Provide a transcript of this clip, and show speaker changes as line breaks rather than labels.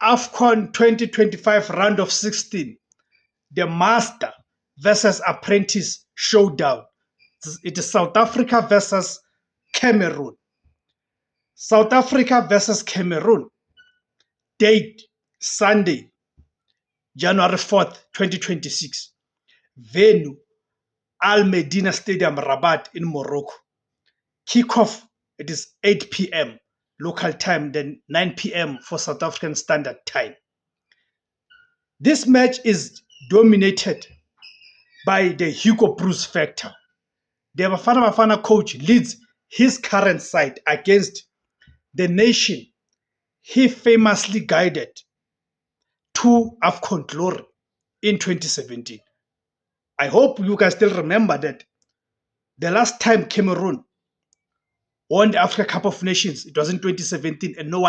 AFCON 2025 round of 16, the master versus apprentice showdown. It is South Africa versus Cameroon. South Africa versus Cameroon. Date Sunday, January 4th, 2026. Venue Al Medina Stadium, Rabat in Morocco. Kickoff, it is 8 p.m. local time, then 9 p.m. for South African Standard Time. This match is dominated by the Hugo Broos factor. The Bafana Bafana coach leads his current side against the nation he famously guided to AFCON glory in 2017. I hope you guys still remember that the last time Cameroon won the Africa Cup of Nations, it was in 2017, and no one